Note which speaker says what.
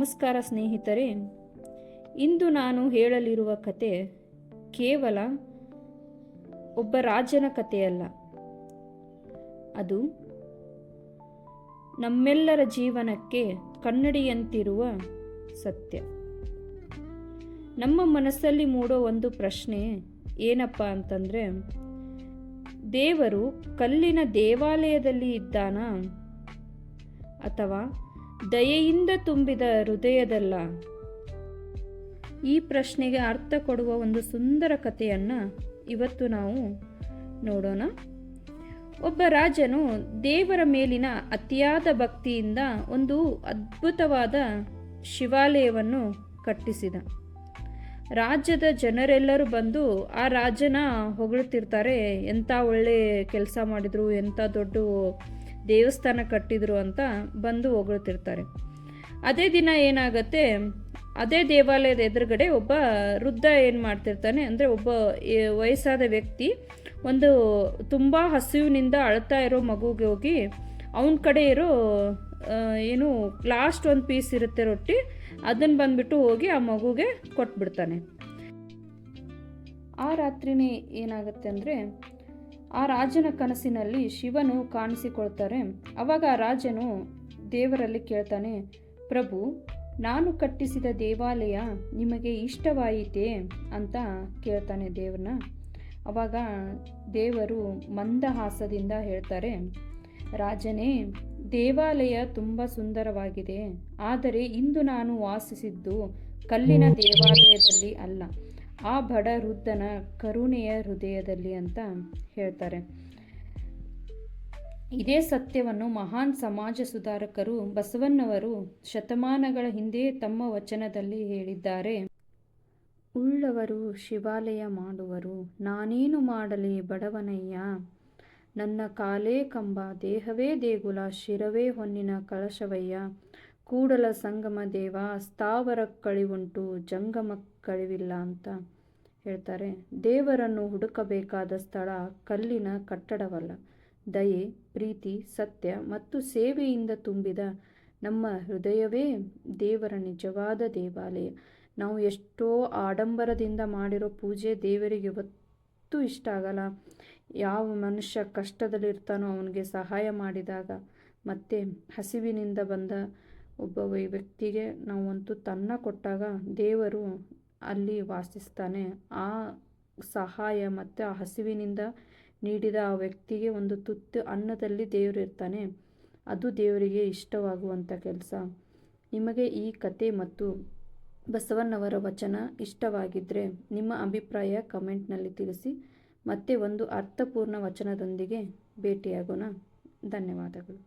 Speaker 1: ನಮಸ್ಕಾರ ಸ್ನೇಹಿತರೆ. ಇಂದು ನಾನು ಹೇಳಲಿರುವ ಕತೆ ಕೇವಲ ಒಬ್ಬ ರಾಜನ ಕಥೆಯಲ್ಲ. ಅದು ನಮ್ಮೆಲ್ಲರ ಜೀವನಕ್ಕೆ ಕನ್ನಡಿಯಂತಿರುವ ಸತ್ಯ. ನಮ್ಮ ಮನಸ್ಸಲ್ಲಿ ಮೂಡೋ ಒಂದು ಪ್ರಶ್ನೆ ಏನಪ್ಪ ಅಂತಂದರೆ, ದೇವರು ಕಲ್ಲಿನ ದೇವಾಲಯದಲ್ಲಿ ಇದ್ದಾನಾ ಅಥವಾ ದಯೆಯಿಂದ ತುಂಬಿದ ಹೃದಯದಲ್ಲ? ಈ ಪ್ರಶ್ನೆಗೆ ಅರ್ಥ ಕೊಡುವ ಒಂದು ಸುಂದರ ಕಥೆಯನ್ನು ಇವತ್ತು ನಾವು ನೋಡೋಣ. ಒಬ್ಬ ರಾಜನು ದೇವರ ಮೇಲಿನ ಅತಿಯಾದ ಭಕ್ತಿಯಿಂದ ಒಂದು ಅದ್ಭುತವಾದ ಶಿವಾಲಯವನ್ನು ಕಟ್ಟಿಸಿದ. ರಾಜ್ಯದ ಜನರೆಲ್ಲರೂ ಬಂದು ಆ ರಾಜನ ಹೊಗಳುತ್ತಿರ್ತಾರೆ. ಎಂಥ ಒಳ್ಳೆ ಕೆಲಸ ಮಾಡಿದರು, ಎಂಥ ದೊಡ್ಡ ದೇವಸ್ಥಾನ ಕಟ್ಟಿದ್ರು ಅಂತ ಬಂದು ಹೊಗಳುತ್ತಿರ್ತಾರೆ. ಅದೇ ದಿನ ಏನಾಗುತ್ತೆ, ಅದೇ ದೇವಾಲಯದ ಎದುರುಗಡೆ ಒಬ್ಬ ವೃದ್ಧ ಏನು ಮಾಡ್ತಿರ್ತಾನೆ ಅಂದರೆ, ಒಬ್ಬ ವಯಸ್ಸಾದ ವ್ಯಕ್ತಿ ಒಂದು ತುಂಬ ಹಸಿವಿನಿಂದ ಅಳ್ತಾ ಇರೋ ಮಗುಗೆ ಹೋಗಿ ಅವನ ಕಡೆ ಇರೋ ಏನು ಲಾಸ್ಟ್ ಒಂದು ಪೀಸ್ ಇರುತ್ತೆ ರೊಟ್ಟಿ, ಅದನ್ನು ಬಂದುಬಿಟ್ಟು ಹೋಗಿ ಆ ಮಗುಗೆ ಕೊಟ್ಬಿಡ್ತಾನೆ. ಆ ರಾತ್ರಿನೇ ಏನಾಗುತ್ತೆ ಅಂದರೆ, ಆ ರಾಜನ ಕನಸಿನಲ್ಲಿ ಶಿವನು ಕಾಣಿಸಿಕೊಳ್ತಾರೆ. ಆವಾಗ ಆ ರಾಜನು ದೇವರಲ್ಲಿ ಕೇಳ್ತಾನೆ, ಪ್ರಭು, ನಾನು ಕಟ್ಟಿಸಿದ ದೇವಾಲಯ ನಿಮಗೆ ಇಷ್ಟವಾಯಿತೇ ಅಂತ ಕೇಳ್ತಾನೆ ದೇವ್ರನ್ನ. ಆವಾಗ ದೇವರು ಮಂದಹಾಸದಿಂದ ಹೇಳ್ತಾರೆ, ರಾಜನೇ, ದೇವಾಲಯ ತುಂಬ ಸುಂದರವಾಗಿದೆ, ಆದರೆ ಇಂದು ನಾನು ವಾಸಿಸಿದ್ದು ಕಲ್ಲಿನ ದೇವಾಲಯದಲ್ಲಿ ಅಲ್ಲ, ಆ ಬಡ ವೃದ್ಧನ ಕರುಣೆಯ ಹೃದಯದಲ್ಲಿ ಅಂತ ಹೇಳ್ತಾರೆ. ಇದೇ ಸತ್ಯವನ್ನು ಮಹಾನ್ ಸಮಾಜ ಸುಧಾರಕರು ಬಸವಣ್ಣವರು ಶತಮಾನಗಳ ಹಿಂದೆ ತಮ್ಮ ವಚನದಲ್ಲಿ ಹೇಳಿದ್ದಾರೆ. ಉಳ್ಳವರು ಶಿವಾಲಯ ಮಾಡುವರು, ನಾನೇನು ಮಾಡಲಿ ಬಡವನಯ್ಯ, ನನ್ನ ಕಾಲೇ ಕಂಬ, ದೇಹವೇ ದೇಗುಲ, ಶಿರವೇ ಹೊನ್ನಿನ ಕಳಶವಯ್ಯ, ಕೂಡಲ ಸಂಗಮ ದೇವ, ಸ್ಥಾವರ ಕಳಿವುಂಟು, ಜಂಗಮ ಕಳಿವಿಲ್ಲ ಅಂತ ಹೇಳ್ತಾರೆ. ದೇವರನ್ನು ಹುಡುಕಬೇಕಾದ ಸ್ಥಳ ಕಲ್ಲಿನ ಕಟ್ಟಡವಲ್ಲ, ದಯೆ, ಪ್ರೀತಿ, ಸತ್ಯ ಮತ್ತು ಸೇವೆಯಿಂದ ತುಂಬಿದ ನಮ್ಮ ಹೃದಯವೇ ದೇವರ ನಿಜವಾದ ದೇವಾಲಯ. ನಾವು ಎಷ್ಟೋ ಆಡಂಬರದಿಂದ ಮಾಡಿರೋ ಪೂಜೆ ದೇವರಿಗೆ ಯಾವತ್ತೂ ಇಷ್ಟ ಆಗಲ್ಲ. ಯಾವ ಮನುಷ್ಯ ಕಷ್ಟದಲ್ಲಿರ್ತಾನೋ ಅವನಿಗೆ ಸಹಾಯ ಮಾಡಿದಾಗ, ಮತ್ತು ಹಸಿವಿನಿಂದ ಬಂದ ಒಬ್ಬ ವ್ಯಕ್ತಿಗೆ ನಾವು ಒಂದು ತನ್ನ ಕೊಟ್ಟಾಗ ದೇವರು ಅಲ್ಲಿ ವಾಸಿಸ್ತಾನೆ. ಆ ಸಹಾಯ ಮತ್ತು ಆ ಹಸಿವಿನಿಂದ ನೀಡಿದ ಆ ವ್ಯಕ್ತಿಗೆ ಒಂದು ತುತ್ತು ಅನ್ನದಲ್ಲಿ ದೇವರು ಇರ್ತಾನೆ. ಅದು ದೇವರಿಗೆ ಇಷ್ಟವಾಗುವಂಥ ಕೆಲಸ. ನಿಮಗೆ ಈ ಕತೆ ಮತ್ತು ಬಸವಣ್ಣವರ ವಚನ ಇಷ್ಟವಾಗಿದ್ದರೆ ನಿಮ್ಮ ಅಭಿಪ್ರಾಯ ಕಮೆಂಟ್ನಲ್ಲಿ ತಿಳಿಸಿ. ಮತ್ತೆ ಒಂದು ಅರ್ಥಪೂರ್ಣ ವಚನದೊಂದಿಗೆ ಭೇಟಿಯಾಗೋಣ. ಧನ್ಯವಾದಗಳು.